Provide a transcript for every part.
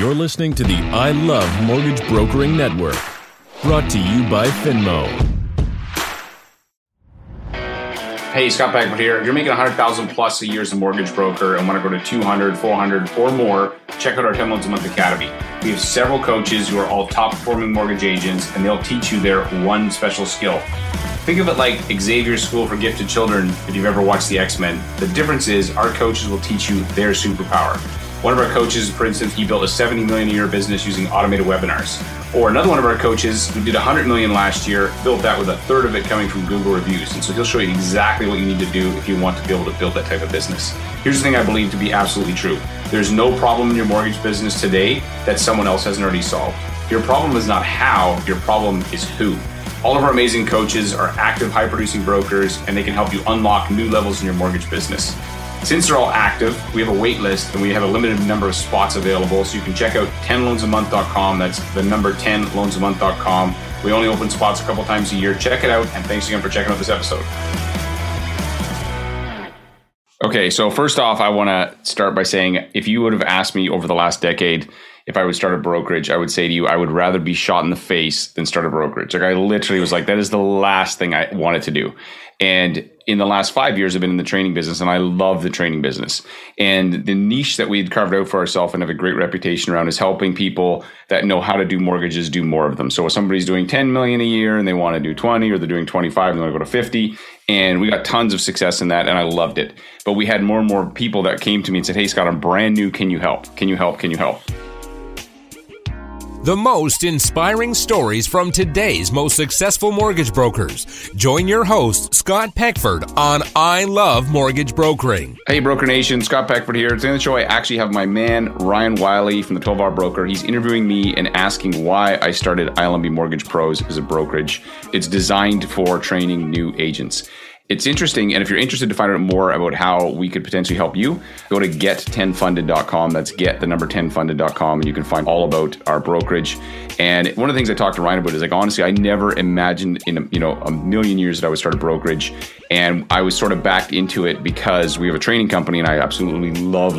You're listening to the I Love Mortgage Brokering Network, brought to you by Finmo. Hey, Scott Beckford here. If you're making $100,000 plus a year as a mortgage broker and want to go to 200, 400, or more, check out our 10 Loans a Month Academy. We have several coaches who are all top performing mortgage agents, and they'll teach you their one special skill. Think of it like Xavier's School for Gifted Children if you've ever watched the X-Men. The difference is our coaches will teach you their superpower. One of our coaches, for instance, he built a $70 million a year business using automated webinars. Or another one of our coaches who did $100 million last year, built that with a third of it coming from Google reviews. And so he'll show you exactly what you need to do if you want to be able to build that type of business. Here's the thing I believe to be absolutely true. There's no problem in your mortgage business today that someone else hasn't already solved. Your problem is not how, your problem is who. All of our amazing coaches are active, high-producing brokers, and they can help you unlock new levels in your mortgage business. Since they're all active, we have a wait list and we have a limited number of spots available. So you can check out 10loansamonth.com. That's the number 10loansamonth.com. We only open spots a couple times a year. Check it out. And thanks again for checking out this episode. Okay, so first off, I want to start by saying if you would have asked me over the last decade if I would start a brokerage, I would say to you, I would rather be shot in the face than start a brokerage. Like I literally was like, that is the last thing I wanted to do. And in the last 5 years, I've been in the training business and I love the training business. And the niche that we had carved out for ourselves and have a great reputation around is helping people that know how to do mortgages do more of them. So if somebody's doing 10 million a year and they want to do 20, or they're doing 25 and they want to go to 50, and we got tons of success in that and I loved it. But we had more and more people that came to me and said, hey, Scott, I'm brand new. Can you help? Can you help? Can you help? The most inspiring stories from today's most successful mortgage brokers. Join your host, Scott Peckford, on I Love Mortgage Brokering. Hey, Broker Nation, Scott Peckford here. Today on the show, I actually have my man, Ryan Wiley from the 12-Hour Broker. He's interviewing me and asking why I started ILMB Mortgage Pros as a brokerage. It's designed for training new agents. It's interesting, and if you're interested to find out more about how we could potentially help you, go to get10funded.com. That's get10funded.com, and you can find all about our brokerage. And one of the things I talked to Ryan about is like, honestly, I never imagined in a million years that I would start a brokerage. And I was sort of backed into it because we have a training company, and I absolutely love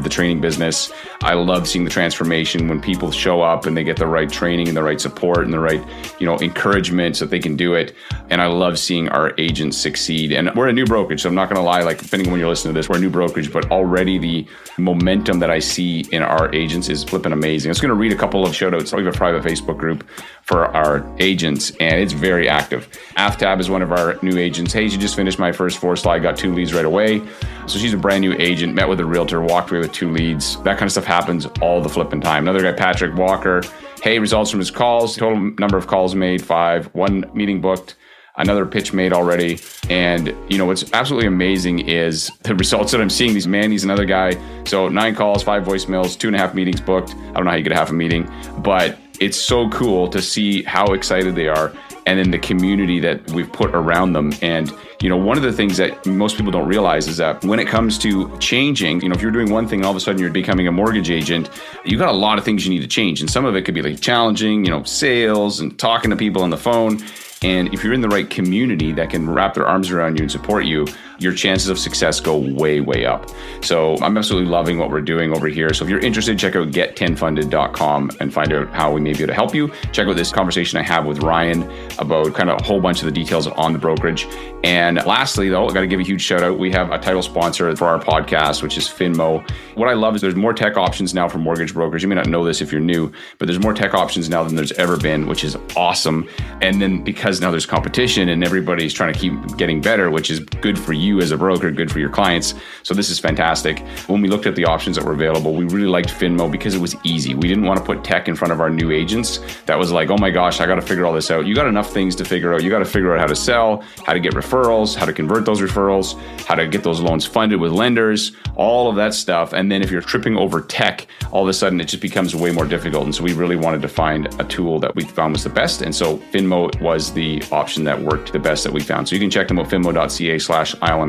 the training business. I love seeing the transformation when people show up and they get the right training and the right support and the right, encouragement so that they can do it. And I love seeing our agents succeed. And we're a new brokerage, so I'm not going to lie, like depending on when you're listening to this, we're a new brokerage, but already the momentum that I see in our agents is flipping amazing. I'm just going to read a couple of shout outs. We have a private Facebook group for our agents, and it's very active. Aftab is one of our new agents. Hey, she just finished my first 4 slide, got 2 leads right away. So she's a brand new agent, met with a realtor, walked away with 2 leads. That kind of stuff happens all the flipping time. Another guy, Patrick Walker. Hey, results from his calls. Total number of calls made, 5. 1 meeting booked. Another pitch made already. And, what's absolutely amazing is the results that I'm seeing. He's another guy. So 9 calls, 5 voicemails, 2.5 meetings booked. I don't know how you get half a meeting, but it's so cool to see how excited they are. And then the community that we've put around them. And, one of the things that most people don't realize is that when it comes to changing, if you're doing one thing, all of a sudden you're becoming a mortgage agent, you got a lot of things you need to change. And some of it could be like challenging, sales and talking to people on the phone. And if you're in the right community that can wrap their arms around you and support you, your chances of success go way, way up. So I'm absolutely loving what we're doing over here. So if you're interested, check out get10funded.com and find out how we may be able to help you. Check out this conversation I have with Ryan about kind of a whole bunch of the details on the brokerage. And lastly, though, I got to give a huge shout out. We have a title sponsor for our podcast, which is Finmo. What I love is there's more tech options now for mortgage brokers. You may not know this if you're new, but there's more tech options now than there's ever been, which is awesome. And then because now there's competition and everybody's trying to keep getting better, which is good for you as a broker, good for your clients. So this is fantastic. When we looked at the options that were available, we really liked Finmo because it was easy. We didn't want to put tech in front of our new agents. That was like, oh my gosh, I got to figure all this out. You got enough things to figure out. You got to figure out how to sell, how to get referrals, how to convert those referrals, how to get those loans funded with lenders, all of that stuff. And then if you're tripping over tech, all of a sudden it just becomes way more difficult. And so we really wanted to find a tool that we found was the best. And so Finmo was the option that worked the best that we found. So you can check them out, finmo.ca/ILMB.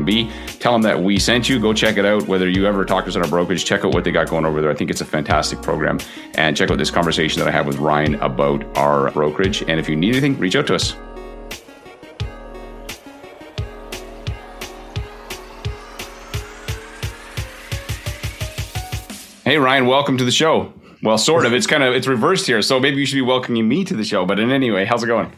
Tell them that we sent you. Go check it out. Whether you ever talk to us at our brokerage, check out what they got going over there. I think it's a fantastic program. And check out this conversation that I had with Ryan about our brokerage. And if you need anything, reach out to us. Hey, Ryan, welcome to the show. Well, sort of. It's reversed here. So maybe you should be welcoming me to the show. But in any way, how's it going?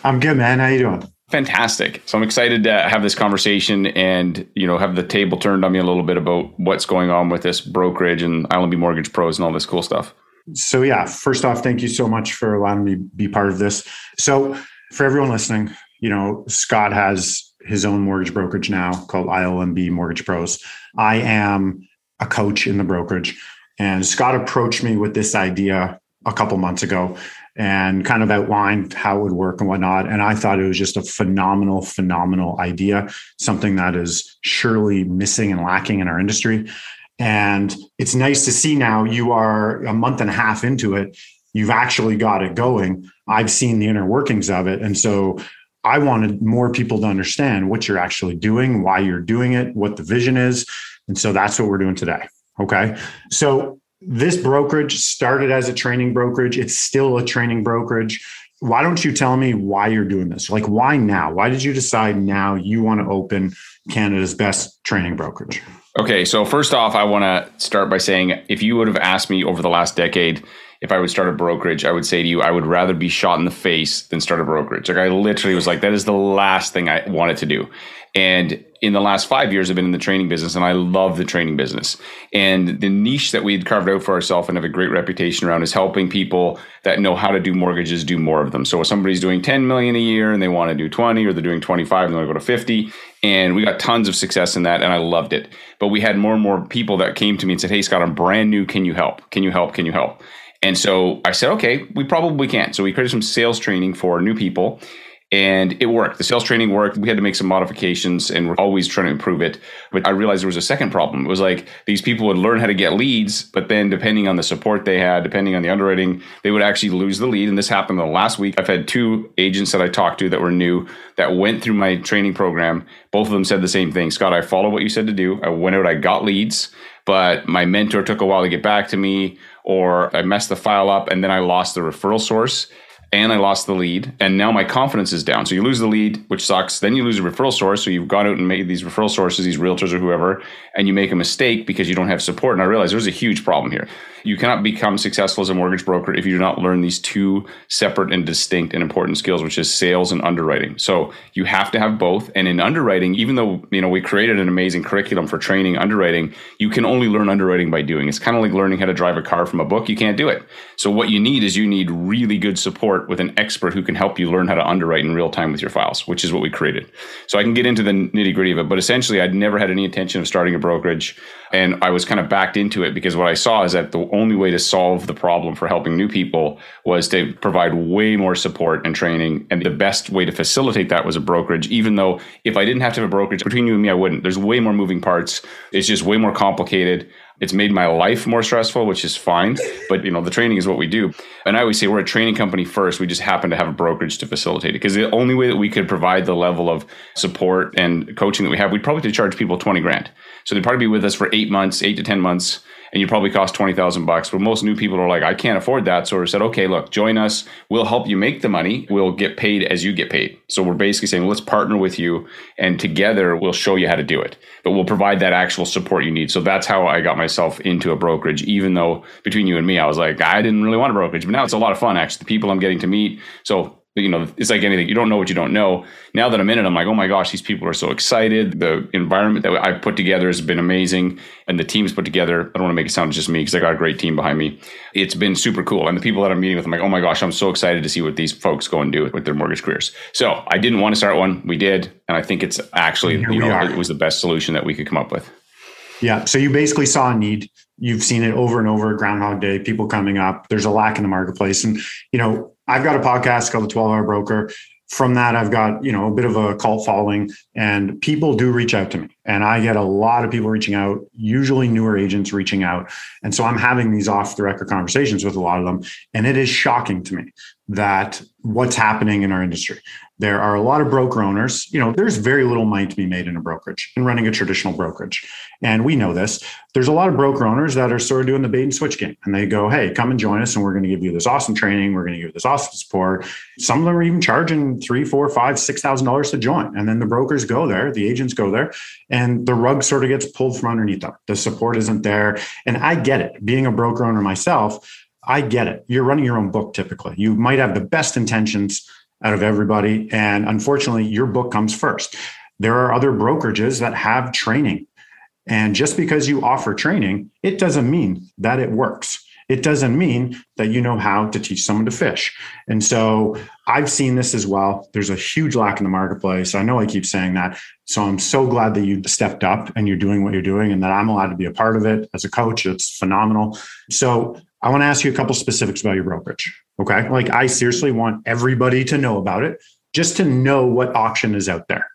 I'm good, man. How you doing? Fantastic. So I'm excited to have this conversation and, have the table turned on me a little bit about what's going on with this brokerage and ILMB Mortgage Pros and all this cool stuff. So yeah, first off, thank you so much for allowing me to be part of this. So for everyone listening, Scott has his own mortgage brokerage now called ILMB Mortgage Pros. I am a coach in the brokerage, and Scott approached me with this idea a couple months ago and kind of outlined how it would work and whatnot. And I thought it was just a phenomenal idea, something that is surely missing and lacking in our industry. And it's nice to see now you are a month and a half into it. You've actually got it going. I've seen the inner workings of it. And so I wanted more people to understand what you're actually doing, why you're doing it, what the vision is. And so that's what we're doing today. Okay. So this brokerage started as a training brokerage. It's still a training brokerage. Why don't you tell me why you're doing this? Like, why now? Why did you decide now you want to open Canada's best training brokerage? Okay. So first off, I want to start by saying, if you would have asked me over the last decade, if I would start a brokerage, I would say to you, I would rather be shot in the face than start a brokerage. Like I literally was like, that is the last thing I wanted to do. And in the last 5 years, I've been in the training business and I love the training business. And the niche that we had carved out for ourselves and have a great reputation around is helping people that know how to do mortgages do more of them. So if somebody's doing 10 million a year and they want to do 20, or they're doing 25 and they want to go to 50, and we got tons of success in that and I loved it. But we had more and more people that came to me and said, hey, Scott, I'm brand new. Can you help? Can you help? Can you help? And so I said, okay, we probably can. So we created some sales training for new people. And it worked. The sales training worked. We had to make some modifications and we're always trying to improve it. But I realized there was a second problem. It was like these people would learn how to get leads, but then depending on the support they had, depending on the underwriting, they would actually lose the lead. And this happened the last week. I've had 2 agents that I talked to that were new that went through my training program. Both of them said the same thing. Scott, I followed what you said to do. I went out, I got leads, but my mentor took a while to get back to me, or I messed the file up and then I lost the referral source. And I lost the lead, and now my confidence is down. So you lose the lead, which sucks. Then you lose a referral source. So you've gone out and made these referral sources, these realtors or whoever, and you make a mistake because you don't have support. And I realized there's a huge problem here. You cannot become successful as a mortgage broker if you do not learn these 2 separate and distinct and important skills, which is sales and underwriting. So you have to have both. And in underwriting, even though we created an amazing curriculum for training underwriting, you can only learn underwriting by doing. It's kind of like learning how to drive a car from a book. You can't do it. So what you need is really good support with an expert who can help you learn how to underwrite in real time with your files, which is what we created. So I can get into the nitty gritty of it, but essentially I'd never had any intention of starting a brokerage. And I was kind of backed into it because what I saw is that the only way to solve the problem for helping new people was to provide way more support and training. And the best way to facilitate that was a brokerage, even though if I didn't have to have a brokerage, between you and me, I wouldn't. There's way more moving parts. It's just way more complicated. It's made my life more stressful, which is fine. But, the training is what we do. And I always say we're a training company first. We just happen to have a brokerage to facilitate it. Because the only way that we could provide the level of support and coaching that we have, we'd probably have to charge people $20,000. So they'd probably be with us for 8 months, 8 to 10 months. And you probably cost $20,000. But most new people are like, I can't afford that. So we said, okay, look, join us. We'll help you make the money. We'll get paid as you get paid. So we're basically saying, let's partner with you and together we'll show you how to do it. But we'll provide that actual support you need. So that's how I got myself into a brokerage, even though between you and me, I was like, I didn't really want a brokerage. But now it's a lot of fun, actually. The people I'm getting to meet. So it's like anything. You don't know what you don't know. Now that I'm in it, I'm like, oh my gosh, these people are so excited. The environment that I've put together has been amazing. And the team's put together, I don't want to make it sound just me because I got a great team behind me. It's been super cool. And the people that I'm meeting with, I'm like, oh my gosh, I'm so excited to see what these folks go and do with their mortgage careers. So I didn't want to start one. We did. And I think it's actually, it was the best solution that we could come up with. Yeah. So you basically saw a need. You've seen it over and over, Groundhog Day, people coming up. There's a lack in the marketplace. And, I've got a podcast called The 12-Hour Broker. From that, I've got, a bit of a cult following, and people do reach out to me. And I get a lot of people reaching out, usually newer agents reaching out. And so I'm having these off the record conversations with a lot of them. And it is shocking to me that what's happening in our industry. There are a lot of broker owners. There's very little money to be made in a brokerage and running a traditional brokerage. And we know this. There's a lot of broker owners that are sort of doing the bait and switch game. And they go, hey, come and join us. And we're going to give you this awesome training. We're going to give you this awesome support. Some of them are even charging $3,000, $4,000, $5,000, $6,000 to join. And then the brokers go there, the agents go there, and the rug sort of gets pulled from underneath them. The support isn't there. And I get it. Being a broker owner myself, I get it. You're running your own book typically. You might have the best intentions out of everybody. And unfortunately, your book comes first. There are other brokerages that have training. And just because you offer training, it doesn't mean that it works. It doesn't mean that you know how to teach someone to fish. And so I've seen this as well. There's a huge lack in the marketplace. I know I keep saying that. So I'm so glad that you stepped up and you're doing what you're doing and that I'm allowed to be a part of it as a coach. It's phenomenal. So I want to ask you a couple specifics about your brokerage. Okay. Like I seriously want everybody to know about it, just to know what auction is out there.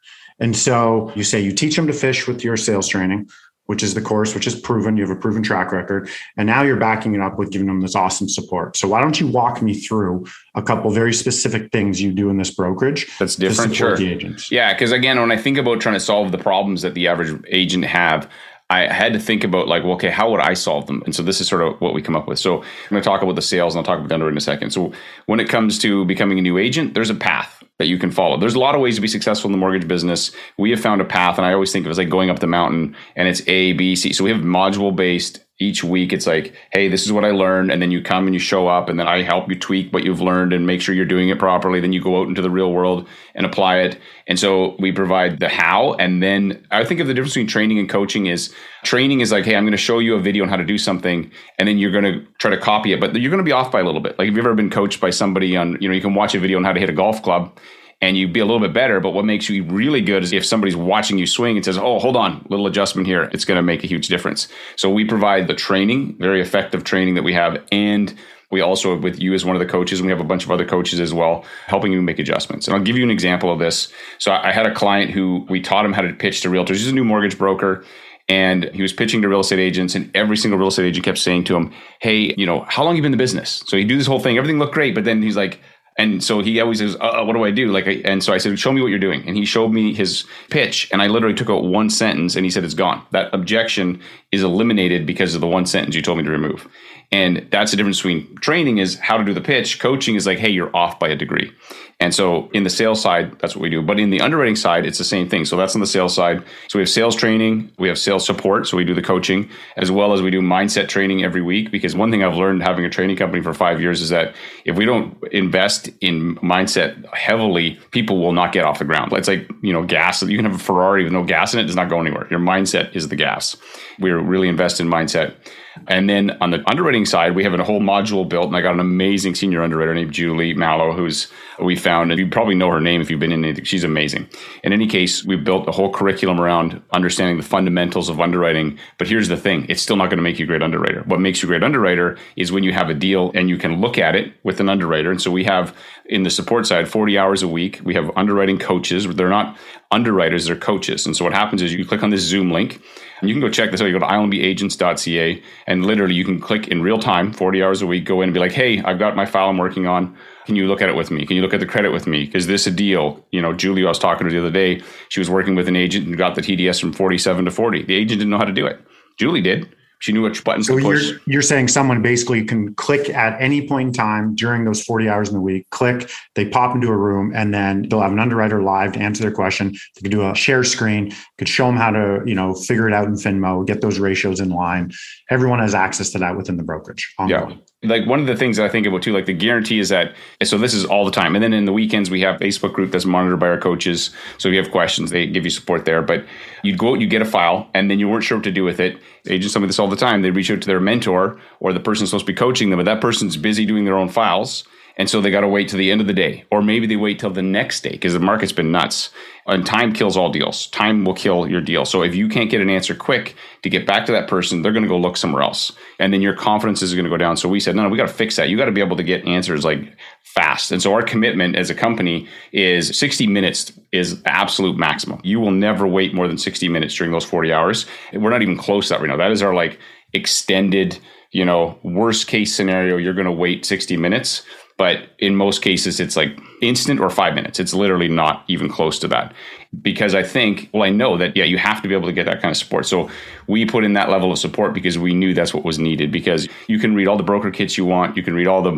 And so you say you teach them to fish with your sales training, which is the course, which is proven. You have a proven track record. And now you're backing it up with giving them this awesome support. So why don't you walk me through a couple very specific things you do in this brokerage that's different, to support sure. the agents? Yeah, because again, when I think about trying to solve the problems that the average agent have, I had to think about like, well, okay, how would I solve them? And so this is sort of what we come up with. So I'm going to talk about the sales and I'll talk about the underwriting in a second. So when it comes to becoming a new agent, there's a path that you can follow. There's a lot of ways to be successful in the mortgage business. We have found a path, and I always think of it as like going up the mountain, and it's A, B, C. So we have module based. Each week, it's like, hey, this is what I learned. And then you come and you show up, and then I help you tweak what you've learned and make sure you're doing it properly. Then you go out into the real world and apply it. And so we provide the how. And then I think of the difference between training and coaching is training is like, hey, I'm going to show you a video on how to do something. And then you're going to try to copy it, but you're going to be off by a little bit. Like, have you ever been coached by somebody on, you can watch a video on how to hit a golf club and you'd be a little bit better. But what makes you really good is if somebody's watching you swing and says, oh, hold on, little adjustment here, it's going to make a huge difference. So we provide the training, very effective training that we have. And we also, with you as one of the coaches, and we have a bunch of other coaches as well, helping you make adjustments. And I'll give you an example of this. So I had a client who we taught him how to pitch to realtors. He's a new mortgage broker. And he was pitching to real estate agents, and every single real estate agent kept saying to him, hey, how long have you been in the business? So he'd do this whole thing. Everything looked great. But then he's like, and so he always says, what do I do? And so I said, show me what you're doing. And he showed me his pitch. And I literally took out one sentence and he said, it's gone. That objection is eliminated because of the one sentence you told me to remove. And that's the difference between training is how to do the pitch. Coaching is like, hey, you're off by a degree. And so in the sales side, that's what we do. But in the underwriting side, it's the same thing. So that's on the sales side. So we have sales training, we have sales support. So we do the coaching, as well as we do mindset training every week. Because one thing I've learned having a training company for 5 years is that if we don't invest in mindset heavily, people will not get off the ground. It's like, gas. You can have a Ferrari with no gas in it, it does not go anywhere. Your mindset is the gas. We're really invested in mindset. And then on the underwriting side, we have a whole module built, and I got an amazing senior underwriter named Julie Mallow, we found, and you probably know her name if you've been in anything. She's amazing. In any case, we built a whole curriculum around understanding the fundamentals of underwriting. But here's the thing, it's still not going to make you a great underwriter. What makes you a great underwriter is when you have a deal and you can look at it with an underwriter. And so we have, in the support side, 40 hours a week. We have underwriting coaches. They're not underwriters, they're coaches. And so what happens is you click on this Zoom link, and you can go check this out. You go to ilmbagents.ca, and literally you can click in real time, 40 hours a week, go in and be like, hey, I've got my file I'm working on. Can you look at it with me? Can you look at the credit with me? Is this a deal? Julie, I was talking to the other day, she was working with an agent and got the TDS from 47 to 40. The agent didn't know how to do it. Julie did. She knew which buttons to push. You're saying someone basically can click at any point in time during those 40 hours in the week, click, they pop into a room, and then they'll have an underwriter live to answer their question. They could do a share screen, could show them how to, figure it out in Finmo, get those ratios in line. Everyone has access to that within the brokerage. Yeah. Like one of the things that I think about too, like the guarantee is that, so this is all the time. And then in the weekends, we have a Facebook group that's monitored by our coaches. So if you have questions, they give you support there. But you'd go out, you get a file, and then you weren't sure what to do with it. Agents tell me this all the time. They reach out to their mentor or the person supposed to be coaching them, but that person's busy doing their own files. And so they got to wait to the end of the day, or maybe they wait till the next day because the market's been nuts. And time kills all deals. Time will kill your deal. So if you can't get an answer quick to get back to that person, they're going to go look somewhere else. And then your confidence is going to go down. So we said, no, we got to fix that. You got to be able to get answers like fast. And so our commitment as a company is 60 minutes is absolute maximum. You will never wait more than 60 minutes during those 40 hours. We're not even close to that right now. That is our extended, worst case scenario. You're going to wait 60 minutes. But in most cases, it's like instant or 5 minutes. It's literally not even close to that. Because I know that, you have to be able to get that kind of support. So we put in that level of support because we knew that's what was needed. Because you can read all the broker kits you want. You can read all the,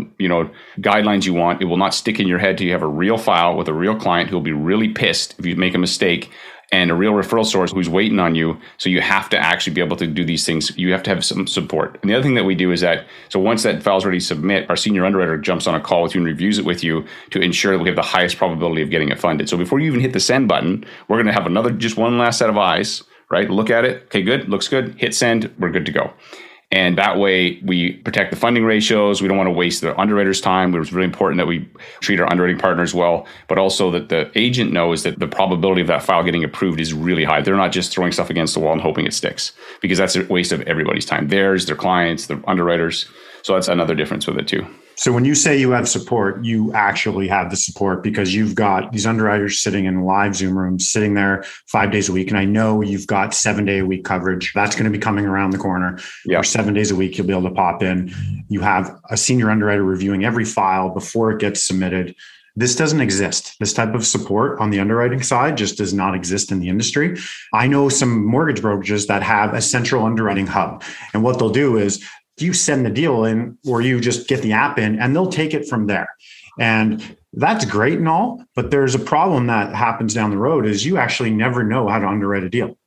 guidelines you want. It will not stick in your head till you have a real file with a real client who will be really pissed if you make a mistake. and a real referral source who's waiting on you. So you have to actually be able to do these things. You have to have some support. And the other thing that we do is that, so once that file's ready to submit, our senior underwriter jumps on a call with you and reviews it with you to ensure that we have the highest probability of getting it funded. So before you even hit the send button, we're going to have just one last set of eyes, right? Look at it. Okay, good. Looks good. Hit send. We're good to go. And that way we protect the funding ratios. We don't want to waste the underwriter's time. It was really important that we treat our underwriting partners well, but also that the agent knows that the probability of that file getting approved is really high. They're not just throwing stuff against the wall and hoping it sticks, because that's a waste of everybody's time. Theirs, their clients, their underwriters. So that's another difference with it too. So when you say you have support, you actually have the support because you've got these underwriters sitting in live Zoom rooms, sitting there 5 days a week. And I know you've got 7-day-a-week coverage. That's going to be coming around the corner. Or 7 days a week, you'll be able to pop in. You have a senior underwriter reviewing every file before it gets submitted. This doesn't exist. This type of support on the underwriting side just does not exist in the industry. I know some mortgage brokerages that have a central underwriting hub. And what they'll do is you send the deal in or you just get the app in and they'll take it from there. And that's great and all, but there's a problem that happens down the road is you actually never know how to underwrite a deal.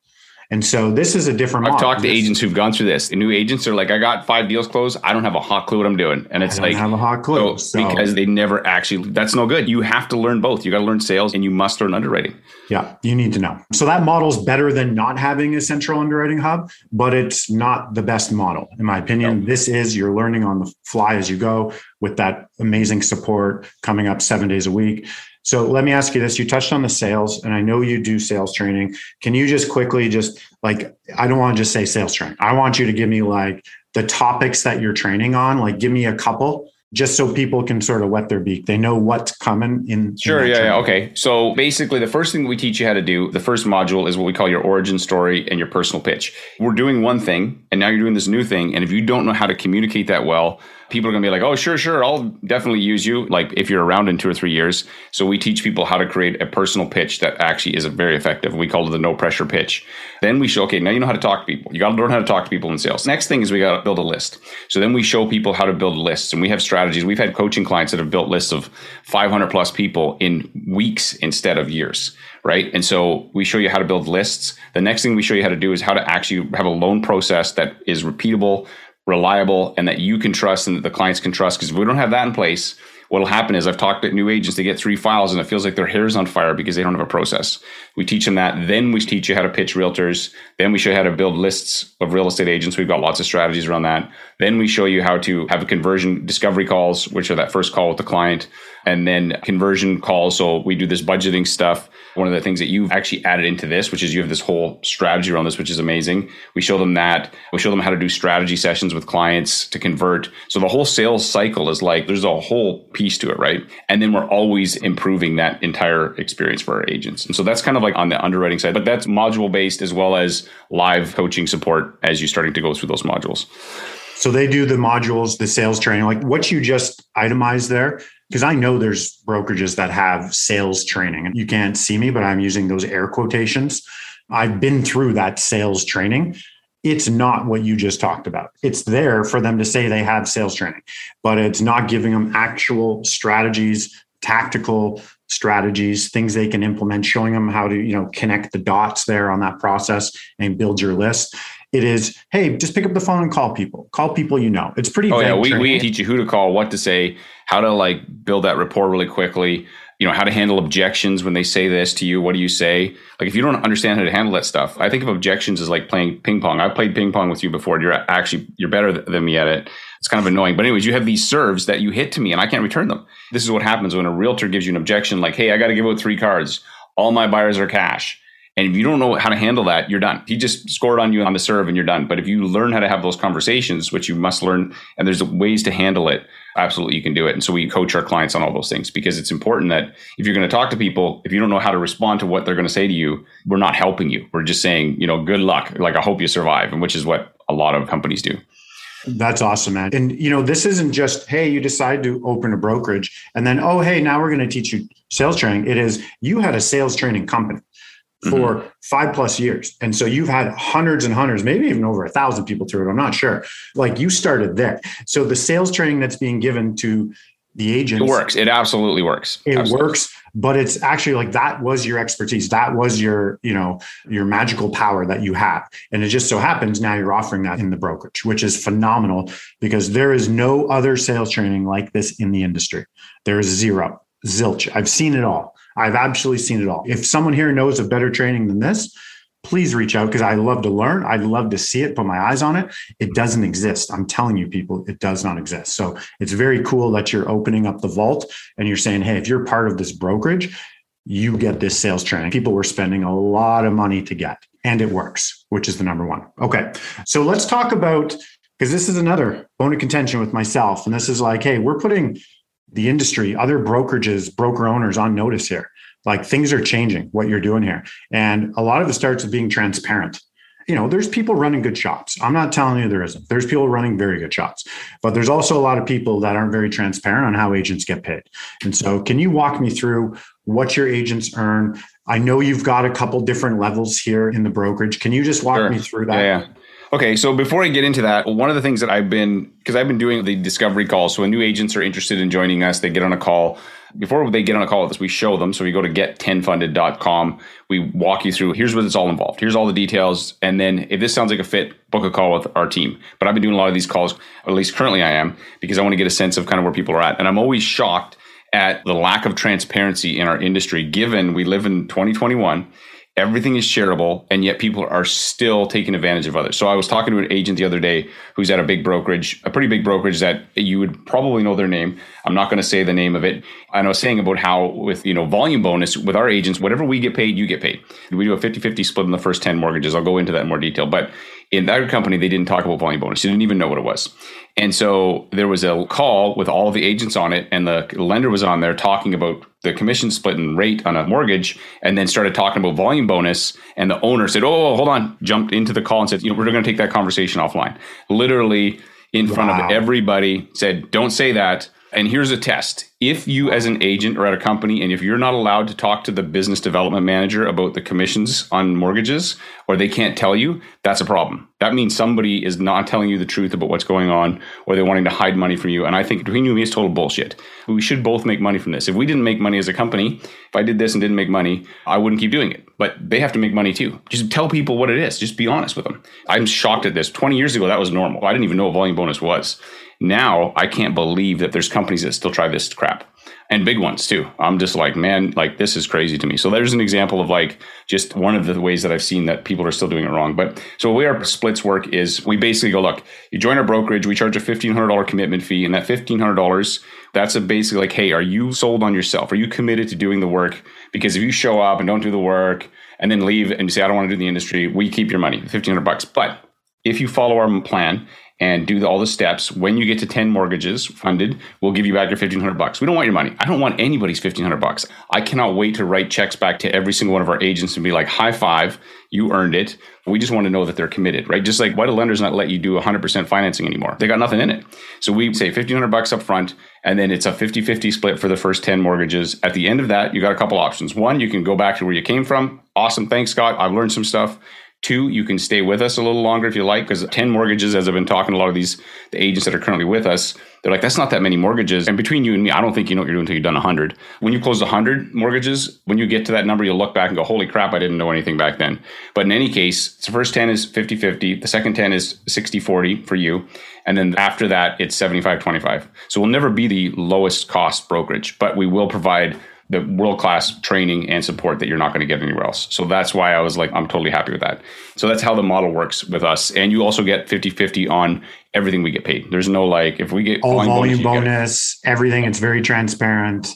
And so this is a different model. I've talked to agents who've gone through this. The new agents are like, I got 5 deals closed. I don't have a hot clue what I'm doing. And it's like, I don't have a hot clue. Because they never actually, that's no good. You have to learn both. You got to learn sales and you must learn underwriting. Yeah, you need to know. So that model is better than not having a central underwriting hub, but it's not the best model, in my opinion. No. This is you're learning on the fly as you go with that amazing support coming up 7 days a week. So let me ask you this. You touched on the sales, and I know you do sales training. Can you just quickly I don't want to just say sales training. I want you to give me like the topics that you're training on, like give me a couple, just so people can sort of wet their beak. They know what's coming in. Sure. Yeah. Okay. So basically the first thing we teach you how to do, the first module is what we call your origin story and your personal pitch. We're doing one thing and now you're doing this new thing. And if you don't know how to communicate that well, people are going to be like, oh, sure. I'll definitely use you. Like if you're around in 2 or 3 years. So we teach people how to create a personal pitch that actually is very effective. We call it the no pressure pitch. Then we show, okay, now you know how to talk to people. You got to learn how to talk to people in sales. Next thing is we got to build a list. So then we show people how to build lists, and we have strategies. We've had coaching clients that have built lists of 500 plus people in weeks instead of years. Right. And so we show you how to build lists. The next thing we show you how to do is how to actually have a loan process that is repeatable, reliable, and that you can trust and that the clients can trust. Because if we don't have that in place, what'll happen is I've talked to new agents, they get 3 files and it feels like their hair's on fire because they don't have a process. We teach them that. Then we teach you how to pitch realtors. Then we show you how to build lists of real estate agents. We've got lots of strategies around that. Then we show you how to have a conversion discovery calls, which are that first call with the client, and then conversion calls. So we do this budgeting stuff. One of the things that you've actually added into this, which is you have this whole strategy around this, which is amazing. We show them that. We show them how to do strategy sessions with clients to convert. So the whole sales cycle is like, there's a whole piece to it, right? And then we're always improving that entire experience for our agents. And so that's kind of like on the underwriting side, but that's module based as well as live coaching support as you're starting to go through those modules. So they do the modules, the sales training, like what you just itemized there. Because I know there's brokerages that have sales training. And you can't see me, but I'm using those air quotations. I've been through that sales training. It's not what you just talked about. It's there for them to say they have sales training, but it's not giving them actual strategies, tactical strategies, things they can implement, showing them how to, connect the dots there on that process and build your list. It is, hey, just pick up the phone and call people. Call people you know. It's pretty vague. We teach you who to call, what to say, how to build that rapport really quickly, how to handle objections when they say this to you. What do you say? Like if you don't understand how to handle that stuff, I think of objections as like playing ping pong. I've played ping pong with you before. You're better than me at it. It's kind of annoying. But anyways, you have these serves that you hit to me and I can't return them. This is what happens when a realtor gives you an objection like, hey, I got to give out 3 cards. All my buyers are cash. And if you don't know how to handle that, you're done. He just scored on you on the serve and you're done. But if you learn how to have those conversations, which you must learn, and there's ways to handle it, absolutely you can do it. And so we coach our clients on all those things because it's important that if you're going to talk to people, if you don't know how to respond to what they're going to say to you, we're not helping you. We're just saying, good luck. Like, I hope you survive. And which is what a lot of companies do. That's awesome, man. And, this isn't just, hey, you decide to open a brokerage and then, oh, hey, now we're going to teach you sales training. It is, you had a sales training company for 5+ years. And so you've had hundreds and hundreds, maybe even over 1,000 people through it. I'm not sure. Like you started there. So the sales training that's being given to the agents. It works. It absolutely works. It works, but it's actually like that was your expertise. That was your magical power that you have. And it just so happens now you're offering that in the brokerage, which is phenomenal because there is no other sales training like this in the industry. There is zero, zilch. I've seen it all. I've absolutely seen it all. If someone here knows of better training than this, please reach out because I love to learn. I'd love to see it, put my eyes on it. It doesn't exist. I'm telling you, people, it does not exist. So it's very cool that you're opening up the vault and you're saying, hey, if you're part of this brokerage, you get this sales training. People were spending a lot of money to get, and it works, which is the number one. Okay. So let's talk about, because this is another bone of contention with myself. And this is like, hey, we're putting the industry, other brokerages, broker owners on notice here. Like things are changing, what you're doing here. And a lot of it starts with being transparent. There's people running good shops. I'm not telling you there isn't. There's people running very good shops, but there's also a lot of people that aren't very transparent on how agents get paid. And so can you walk me through what your agents earn? I know you've got a couple different levels here in the brokerage. Can you just walk me through that? Yeah. Okay, so before I get into that, one of the things that I've been doing the discovery calls. So when new agents are interested in joining us, they get on a call. Before they get on a call with us, we show them. So we go to get10funded.com. We walk you through, here's what it's all involved. Here's all the details. And then if this sounds like a fit, book a call with our team. But I've been doing a lot of these calls, or at least currently I am, because I want to get a sense of kind of where people are at. And I'm always shocked at the lack of transparency in our industry, given we live in 2021. Everything is shareable, and yet people are still taking advantage of others. So I was talking to an agent the other day who's at a big brokerage, a pretty big brokerage that you would probably know their name. I'm not going to say the name of it. And I was saying about how with, volume bonus with our agents, whatever we get paid, you get paid. We do a 50-50 split in the first 10 mortgages. I'll go into that in more detail. But in that company, they didn't talk about volume bonus. They didn't even know what it was. And so there was a call with all of the agents on it, and the lender was on there talking about the commission split and rate on a mortgage, and then started talking about volume bonus. And the owner said, oh, hold on, jumped into the call and said, we're going to take that conversation offline. Literally in front of everybody said, don't say that. And here's a test. If you as an agent or at a company, and if you're not allowed to talk to the business development manager about the commissions on mortgages, or they can't tell you, that's a problem. That means somebody is not telling you the truth about what's going on, or they're wanting to hide money from you. And I think between you and me, it's total bullshit. We should both make money from this. If we didn't make money as a company, if I did this and didn't make money, I wouldn't keep doing it. But they have to make money too. Just tell people what it is. Just be honest with them. I'm shocked at this. 20 years ago, that was normal. I didn't even know what volume bonus was. Now, I can't believe that there's companies that still try this crap, and big ones too. I'm just like, man, like this is crazy to me. So there's an example of like just one of the ways that I've seen that people are still doing it wrong. But so the way our splits work is we basically go, look, you join our brokerage, we charge a $1,500 commitment fee, and that $1,500, that's basically like, hey, are you sold on yourself? Are you committed to doing the work? Because if you show up and don't do the work and then leave and say, I don't want to do the industry, we keep your money, $1,500. But if you follow our plan and do all the steps, when you get to 10 mortgages funded, we'll give you back your $1,500. We don't want your money. I don't want anybody's $1,500. I cannot wait to write checks back to every single one of our agents and be like, high five, you earned it. We just want to know that they're committed, right? Just like, why do lenders not let you do 100% financing anymore? They got nothing in it. So we say $1,500 up front, and then it's a 50-50 split for the first 10 mortgages. At the end of that, you got a couple options. One, you can go back to where you came from. Awesome. Thanks, Scott. I've learned some stuff. 2, you can stay with us a little longer if you like, because 10 mortgages, as I've been talking to a lot of the agents that are currently with us, they're like, that's not that many mortgages. And between you and me, I don't think you know what you're doing until you've done 100. When you close 100 mortgages, when you get to that number, you'll look back and go, holy crap, I didn't know anything back then. But in any case, the first 10 is 50-50. The second 10 is 60-40 for you. And then after that, it's 75-25. So we'll never be the lowest cost brokerage, but we will provide the world-class training and support that you're not going to get anywhere else. So that's why I was like, I'm totally happy with that. So that's how the model works with us. And you also get 50-50 on everything we get paid. There's no like, if we get all volume bonus, everything, it's very transparent.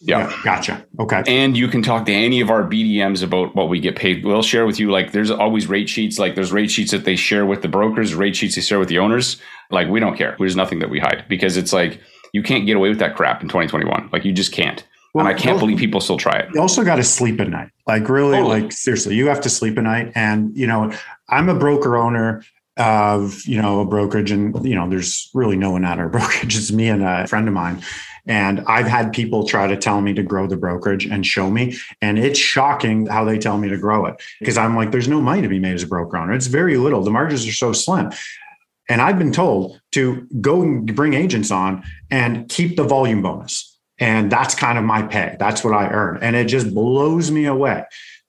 Yeah. Gotcha. Okay. And you can talk to any of our BDMs about what we get paid. We'll share with you, like, there's always rate sheets. Like, there's rate sheets that they share with the brokers, rate sheets they share with the owners. Like, we don't care. There's nothing that we hide, because it's like, you can't get away with that crap in 2021. Like, you just can't. Well, and I can't believe people still try it. You also got to sleep at night. Like, really, like, seriously, you have to sleep at night. And, you know, I'm a broker owner of, you know, a brokerage, and, you know, there's really no one at our brokerage. It's me and a friend of mine. And I've had people try to tell me to grow the brokerage and show me. And it's shocking how they tell me to grow it, because I'm like, there's no money to be made as a broker owner. It's very little. The margins are so slim. And I've been told to go and bring agents on and keep the volume bonus. And that's kind of my pay. That's what I earn. And it just blows me away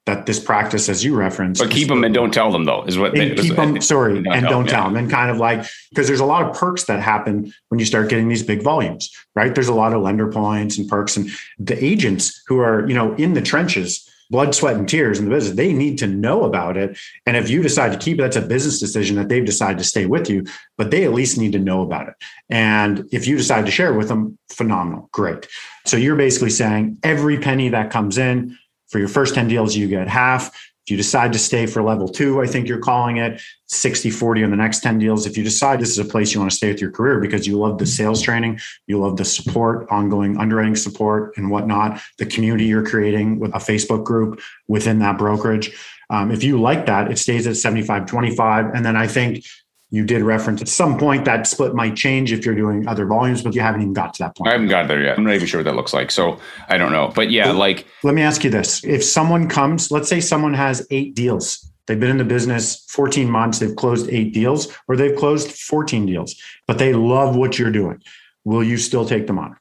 that this practice, as you referenced. But keep them and don't tell them, though, is what they keep them. Sorry, and don't tell them. And kind of like, because there's a lot of perks that happen when you start getting these big volumes, right? There's a lot of lender points and perks, and the agents who are, in the trenches, blood, sweat, and tears in the business, they need to know about it. And if you decide to keep it, that's a business decision that they've decided to stay with you, but they at least need to know about it. And if you decide to share it with them, phenomenal, great. So you're basically saying every penny that comes in for your first 10 deals, you get half. If you decide to stay for level 2, I think you're calling it 60-40 on the next 10 deals. If you decide this is a place you want to stay with your career because you love the sales training, you love the support, ongoing underwriting support and whatnot, the community you're creating with a Facebook group within that brokerage. If you like that, it stays at 75-25. And then I think you did reference at some point that split might change if you're doing other volumes, but you haven't even got to that point. I haven't got there yet. I'm not even sure what that looks like. So I don't know. But yeah, let me ask you this. If someone comes, let's say someone has 8 deals. They've been in the business 14 months. They've closed 8 deals, or they've closed 14 deals, but they love what you're doing. Will you still take them on?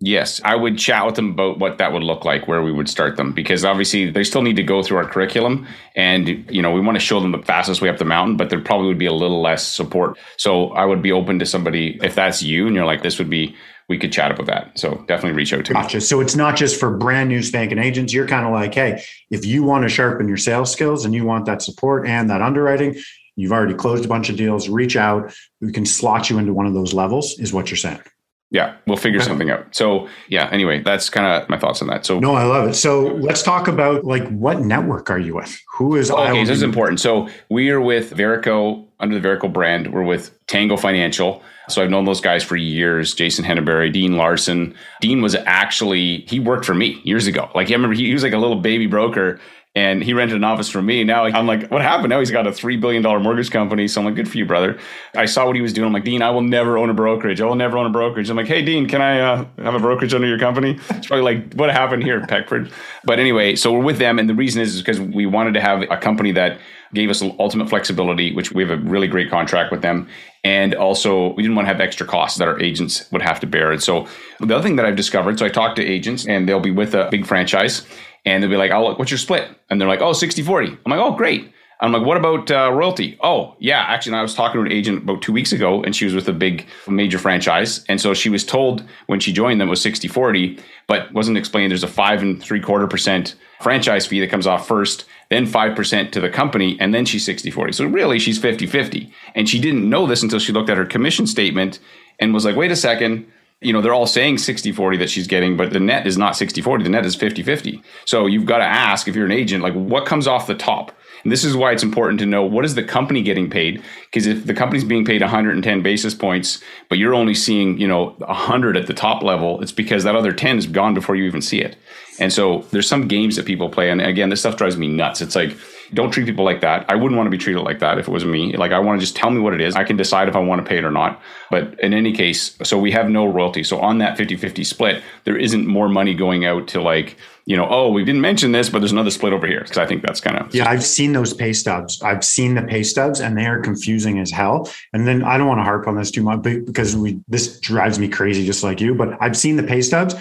Yes, I would chat with them about what that would look like, where we would start them, because obviously they still need to go through our curriculum, and we want to show them the fastest way up the mountain, but there probably would be a little less support. So I would be open to somebody, if that's you and you're like, we could chat about that. So definitely reach out to me. Gotcha. So it's not just for brand new spanking agents. You're kind of like, hey, if you want to sharpen your sales skills and you want that support and that underwriting, you've already closed a bunch of deals, reach out. We can slot you into one of those levels, is what you're saying. Yeah, we'll figure something out. So yeah, anyway, that's kind of my thoughts on that. So no, I love it. So let's talk about what network are you with? Who is Okay, this is important. So we are with Verico, under the Verico brand. We're with Tango Financial. So I've known those guys for years, Jason Henneberry, Dean Larson. Dean was he worked for me years ago. I remember he was like a little baby broker, and he rented an office from me. Now I'm like, what happened? Now he's got a $3 billion mortgage company. So I'm like, good for you, brother. I saw what he was doing. I'm like, Dean, I will never own a brokerage. I'm like, hey, Dean, can I have a brokerage under your company? It's probably like, what happened here, Peckford? But anyway, so we're with them. And the reason is because we wanted to have a company that gave us ultimate flexibility, which we have a really great contract with them. And also, we didn't want to have extra costs that our agents would have to bear. And so the other thing that I've discovered, so I talk to agents and they'll be with a big franchise. And they'll be like, oh, what's your split? And they're like, oh, 60-40. I'm like, oh, great. I'm like, what about royalty? Oh, yeah. Actually, I was talking to an agent about 2 weeks ago, and she was with a big major franchise. And so she was told when she joined them it was 60-40, but wasn't explained there's a 5.75% franchise fee that comes off first, then 5% to the company, and then she's 60-40. So really, she's 50-50. And she didn't know this until she looked at her commission statement and was like, wait a second. They're all saying 60-40 that she's getting, but the net is not 60-40. The net is 50-50. So you've got to ask, if you're an agent, what comes off the top? And this is why it's important to know, what is the company getting paid? Because if the company's being paid 110 basis points, but you're only seeing, 100 at the top level, it's because that other 10 is gone before you even see it. And so there's some games that people play. And again, this stuff drives me nuts. It's like, don't treat people like that. I wouldn't want to be treated like that if it was me. I want to just tell me what it is. I can decide if I want to pay it or not. But in any case, so we have no royalty. So on that 50-50 split, there isn't more money going out to oh, we didn't mention this, but there's another split over here. Because I think that's kind of... Yeah, I've seen those pay stubs. I've seen the pay stubs and they are confusing as hell. And then I don't want to harp on this too much because this drives me crazy just like you, but I've seen the pay stubs.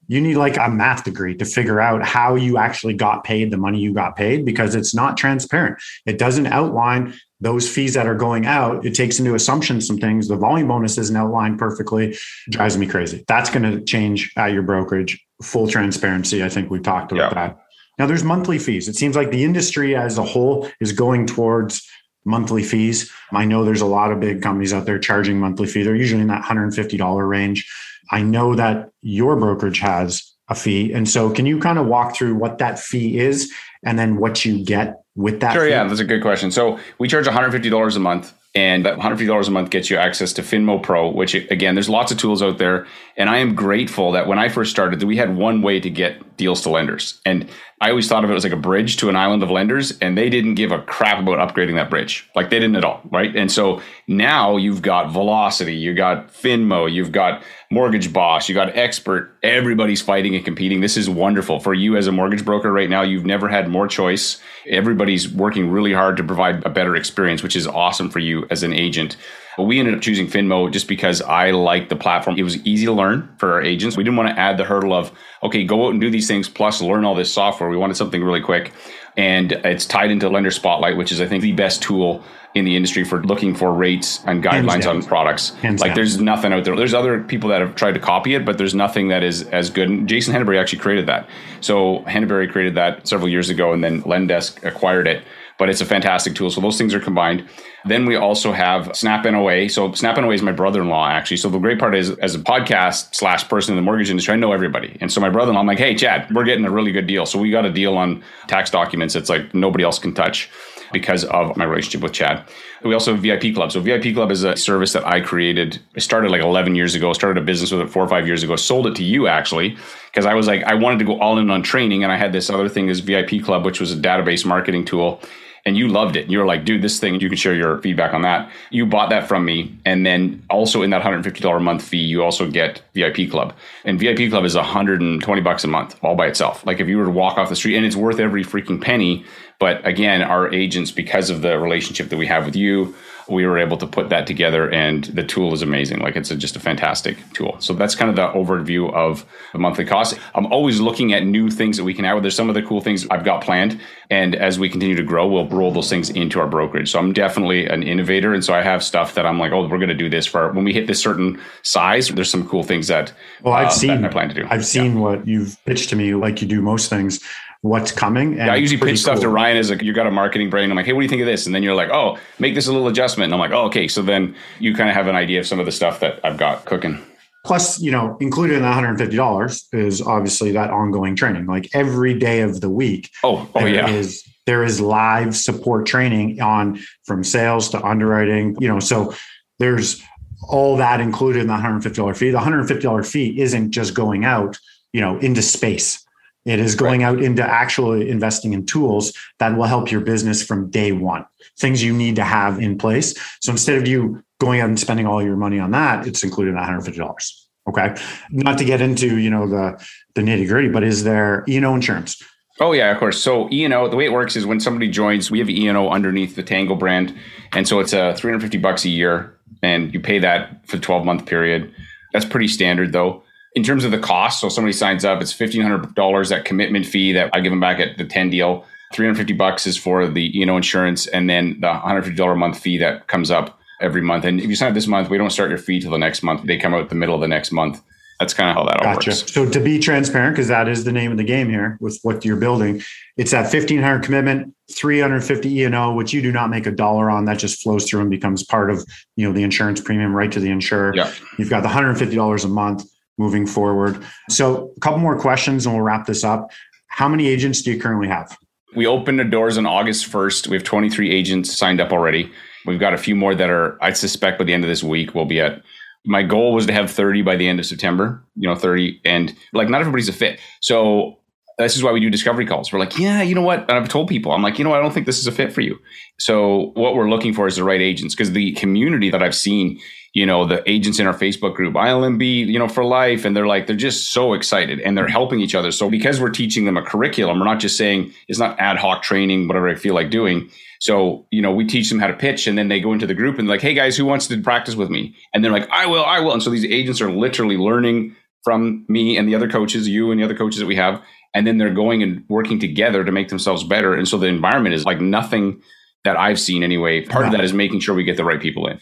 You need a math degree to figure out how you actually got paid the money you got paid, because it's not transparent. It doesn't outline those fees that are going out. It takes into assumption some things. The volume bonus isn't outlined perfectly. It drives me crazy. That's going to change at your brokerage. Full transparency. I think we've talked about that. Now there's monthly fees. It seems like the industry as a whole is going towards monthly fees. I know there's a lot of big companies out there charging monthly fee. They're usually in that $150 range. I know that your brokerage has a fee. And so can you kind of walk through what that fee is and then what you get with that? Sure. fee? Yeah, that's a good question. So we charge $150 a month. And that $150 a month gets you access to Finmo Pro, which, again, there's lots of tools out there. And I am grateful that when I first started, that we had one way to get deals to lenders. And I always thought of it as like a bridge to an island of lenders, and they didn't give a crap about upgrading that bridge. They didn't at all, right? And so now you've got Velocity, you got Finmo, you've got Mortgage Boss, you got Expert. Everybody's fighting and competing. This is wonderful for you as a mortgage broker right now. You've never had more choice. Everybody's working really hard to provide a better experience, which is awesome for you as an agent. But we ended up choosing Finmo just because I liked the platform. It was easy to learn for our agents. We didn't want to add the hurdle of, okay, go out and do these things, plus learn all this software. We wanted something really quick. And it's tied into Lender Spotlight, which is, I think, the best tool in the industry for looking for rates and guidelines on products. Like there's nothing out there. There's other people that have tried to copy it, but there's nothing that is as good. And Jason Henneberry actually created that. So Henneberry created that several years ago, and then Lendesk acquired it. But it's a fantastic tool. So those things are combined. Then we also have Snap NOA. So Snap NOA is my brother-in-law, actually. So the great part is, as a podcast / person in the mortgage industry, I know everybody. And so my brother-in-law, I'm like, hey, Chad, we're getting a really good deal. So we got a deal on tax documents that's like nobody else can touch because of my relationship with Chad. We also have VIP Club. So VIP Club is a service that I created. I started like 11 years ago, started a business with it 4 or 5 years ago, sold it to you actually, because I was like, I wanted to go all in on training. And I had this other thing, this VIP Club, which was a database marketing tool. And you loved it. You were like, dude, this thing, you can share your feedback on that. You bought that from me. And then also in that $150 a month fee, you also get VIP Club. And VIP Club is $120 a month all by itself. Like if you were to walk off the street, and it's worth every freaking penny. But again, our agents, because of the relationship that we have with you, we were able to put that together, and the tool is amazing. Like it's just a fantastic tool. So that's kind of the overview of the monthly cost. I'm always looking at new things that we can add. There's some of the cool things I've got planned. And as we continue to grow, we'll roll those things into our brokerage. So I'm definitely an innovator. And so I have stuff that I'm like, oh, we're going to do this for when we hit this certain size. There's some cool things that, I've seen, that I plan to do. I've seen what you've pitched to me, like you do most things. What's coming. And I usually pitch stuff to Ryan as like, you got a marketing brain. I'm like, hey, what do you think of this? And then you're like, oh, make this a little adjustment. And I'm like, oh, okay. So then you kind of have an idea of some of the stuff that I've got cooking. Plus, included in the $150 is obviously that ongoing training. Like every day of the week. There is live support training on from sales to underwriting, so there's all that included in the $150 fee. The $150 fee isn't just going out, into space. It is going out into actually investing in tools that will help your business from day one, things you need to have in place. So instead of you going out and spending all your money on that, it's included in that $150. Okay. Not to get into, the nitty gritty, but is there E&O insurance? Oh yeah, of course. So E&O, the way it works is when somebody joins, we have E&O underneath the Tango brand. And so it's $350 a year, and you pay that for the 12-month period. That's pretty standard though. In terms of the cost, so somebody signs up, it's $1,500, that commitment fee that I give them back at the 10 deal. $350 is for the insurance, and then the $150 a month fee that comes up every month. And if you sign up this month, we don't start your fee till the next month. They come out the middle of the next month. That's kind of how that all works. So to be transparent, because that is the name of the game here with what you're building, it's that $1,500 commitment, $350 E&O, which you do not make a dollar on. That just flows through and becomes part of the insurance premium right to the insurer. Yeah. You've got the $150 a month moving forward. So a couple more questions and we'll wrap this up. How many agents do you currently have? We opened the doors on August 1st. We have 23 agents signed up already. We've got a few more that are, I suspect by the end of this week, we'll be at. My goal was to have 30 by the end of September, 30. And like, not everybody's a fit. So this is why we do discovery calls. We're like, yeah, you know what? And I've told people, I'm like, I don't think this is a fit for you. So what we're looking for is the right agents, because the community that I've seen, the agents in our Facebook group, ILMB, for life. And they're just so excited and they're helping each other. So because we're teaching them a curriculum, we're not just saying it's not ad hoc training, whatever I feel like doing. So, we teach them how to pitch, and then they go into the group and like, hey guys, who wants to practice with me? And they're like, I will. And so these agents are literally learning from me and the other coaches, you and the other coaches that we have. And then they're going and working together to make themselves better. And so the environment is like nothing that I've seen anyway. Part of that is making sure we get the right people in.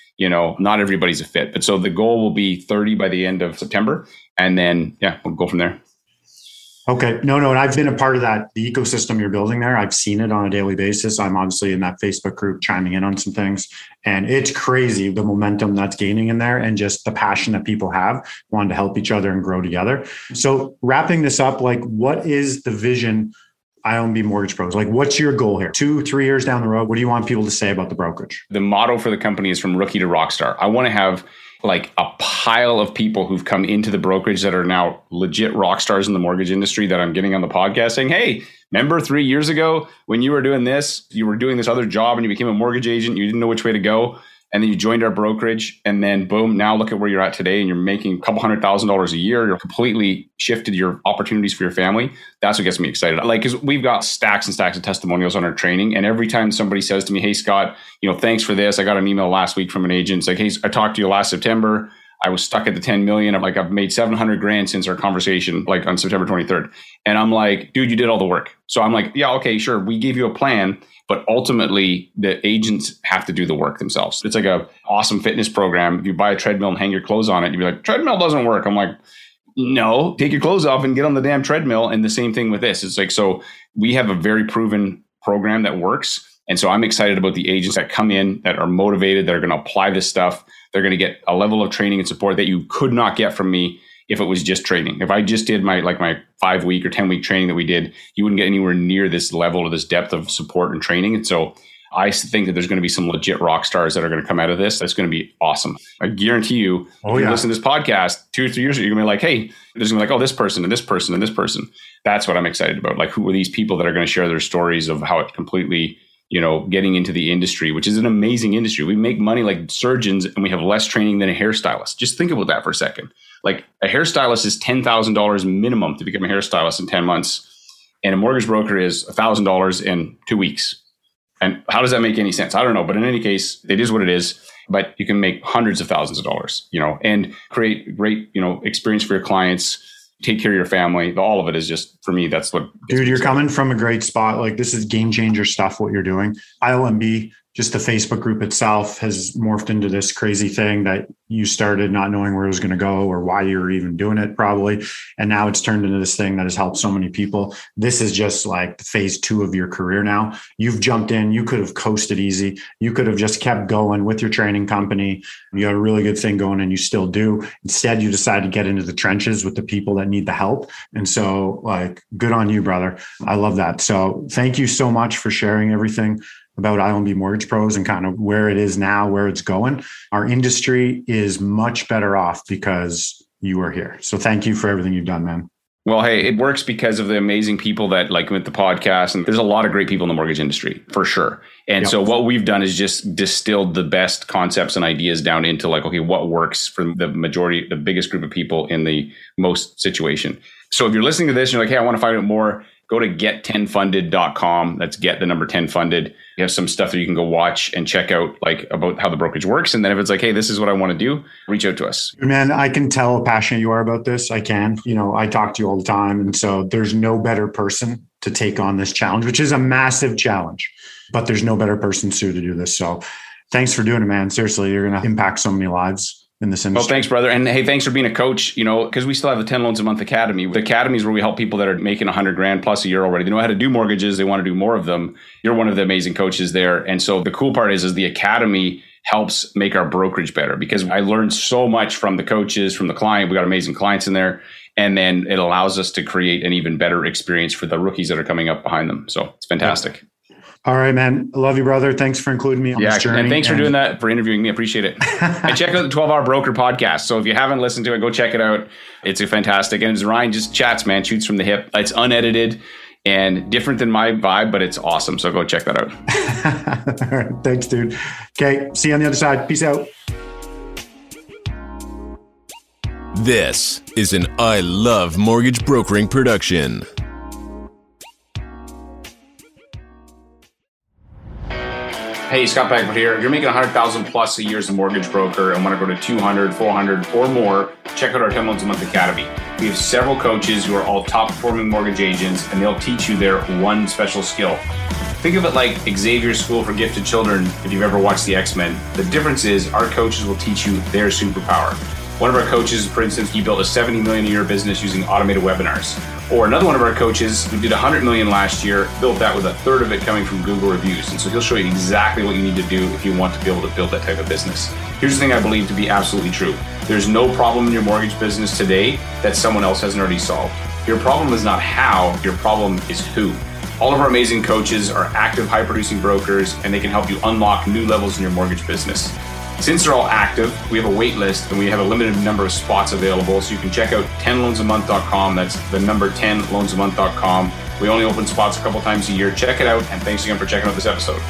Not everybody's a fit. But so the goal will be 30 by the end of September. And then, we'll go from there. Okay. No. And I've been a part of that, the ecosystem you're building there. I've seen it on a daily basis. I'm obviously in that Facebook group chiming in on some things. And it's crazy, the momentum that's gaining in there and just the passion that people have wanting to help each other and grow together. So wrapping this up, like what is the vision ILMB Mortgage Pros? Like what's your goal here? 2-3 years down the road, what do you want people to say about the brokerage? The motto for the company is from rookie to rockstar. I want to have like a pile of people who've come into the brokerage that are now legit rock stars in the mortgage industry that I'm getting on the podcast saying, hey, remember 3 years ago when you were doing this, you were doing this other job and you became a mortgage agent, you didn't know which way to go. and then you joined our brokerage, and then boom, now look at where you're at today, and you're making a couple $100,000 a year. You're completely shifted your opportunities for your family. That's what gets me excited. Like, because we've got stacks and stacks of testimonials on our training, and every time somebody says to me, "Hey Scott, thanks for this. I got an email last week from an agent. It's like, hey, I talked to you last September. I was stuck at the 10 million. I've made 700 grand since our conversation, like on September 23rd. And I'm like, dude, you did all the work. So I'm like, yeah, okay, sure. We gave you a plan, but ultimately the agents have to do the work themselves. It's like a awesome fitness program. If you buy a treadmill and hang your clothes on it, you'd be like, treadmill doesn't work. I'm like, no, take your clothes off and get on the damn treadmill. And the same thing with this. It's like, so we have a very proven program that works. And so I'm excited about the agents that come in, that are motivated, that are going to apply this stuff. They're going to get a level of training and support that you could not get from me if it was just training. If I just did my 5-week or 10-week training that we did, you wouldn't get anywhere near this level or this depth of support and training. And so I think that there's going to be some legit rock stars that are going to come out of this. That's going to be awesome. I guarantee you, if you listen to this podcast 2 or 3 years ago, you're going to be like, hey, there's going to be like, oh, this person and this person and this person. That's what I'm excited about. Like, who are these people that are going to share their stories of how it completely, getting into the industry, which is an amazing industry. We make money like surgeons and we have less training than a hairstylist. Just think about that for a second. Like, a hairstylist is $10,000 minimum to become a hairstylist in 10 months. And a mortgage broker is $1,000 in 2 weeks. And how does that make any sense? I don't know. But in any case, it is what it is. But you can make hundreds of thousands of dollars, and create great, experience for your clients, take care of your family. All of it is just, for me, that's what. Dude, you're coming from a great spot. Like, this is game changer stuff, what you're doing. ILMB, just the Facebook group itself, has morphed into this crazy thing that you started not knowing where it was going to go or why you were even doing it, probably. And now it's turned into this thing that has helped so many people. This is just like phase 2 of your career now. You've jumped in. You could have coasted easy. You could have just kept going with your training company. You had a really good thing going and you still do. Instead, you decided to get into the trenches with the people that need the help. And so, good on you, brother. I love that. So thank you so much for sharing everything about ILMB Mortgage Pros and kind of where it is now, where it's going. Our industry is much better off because you are here. So thank you for everything you've done, man. Well, hey, it works because of the amazing people that with the podcast. And there's a lot of great people in the mortgage industry, for sure. And so what we've done is just distilled the best concepts and ideas down into okay, what works for the majority, the biggest group of people in the most situation. So if you're listening to this and you're like, hey, I want to find out more, go to get10funded.com. That's get the number 10 funded. You have some stuff that you can go watch and check out about how the brokerage works. And then if it's like, hey, this is what I want to do, reach out to us. Man, I can tell how passionate you are about this. I can. I talk to you all the time. And so there's no better person to take on this challenge, which is a massive challenge, but there's no better person suited to do this. So thanks for doing it, man. Seriously, you're going to impact so many lives in this industry. Well, thanks, brother. And hey, thanks for being a coach, because we still have the 10 Loans a Month Academy. The Academy is where we help people that are making 100 grand plus a year already. They know how to do mortgages. They want to do more of them. You're one of the amazing coaches there. And so the cool part is the Academy helps make our brokerage better, because I learned so much from the coaches, from the client. We got amazing clients in there. And then it allows us to create an even better experience for the rookies that are coming up behind them. So it's fantastic. Yeah. All right, man. I love you, brother. Thanks for including me on this journey. And thanks for doing that, for interviewing me. I appreciate it. And check out the 12 Hour Broker podcast. So if you haven't listened to it, go check it out. It's a fantastic. And it's Ryan just chats, man, shoots from the hip. It's unedited and different than my vibe, but it's awesome. So go check that out. All right. Thanks, dude. Okay. See you on the other side. Peace out. This is an I Love Mortgage Brokering production. Hey, Scott Peckford here. If you're making $100,000 plus a year as a mortgage broker and want to go to 200, 400 or more, check out our 10 Loans a Month Academy. We have several coaches who are all top performing mortgage agents, and they'll teach you their one special skill. Think of it like Xavier's School for Gifted Children if you've ever watched the X-Men. The difference is our coaches will teach you their superpower. One of our coaches, for instance, he built a $70 million a year business using automated webinars. Or another one of our coaches who did $100 million last year, built that with a third of it coming from Google reviews. And so he'll show you exactly what you need to do if you want to be able to build that type of business. Here's the thing I believe to be absolutely true. There's no problem in your mortgage business today that someone else hasn't already solved. Your problem is not how, your problem is who. All of our amazing coaches are active, high-producing brokers, and they can help you unlock new levels in your mortgage business. Since they're all active, we have a wait list and we have a limited number of spots available. So you can check out 10loansamonth.com. That's the number 10loansamonth.com. We only open spots a couple times a year. Check it out. And thanks again for checking out this episode.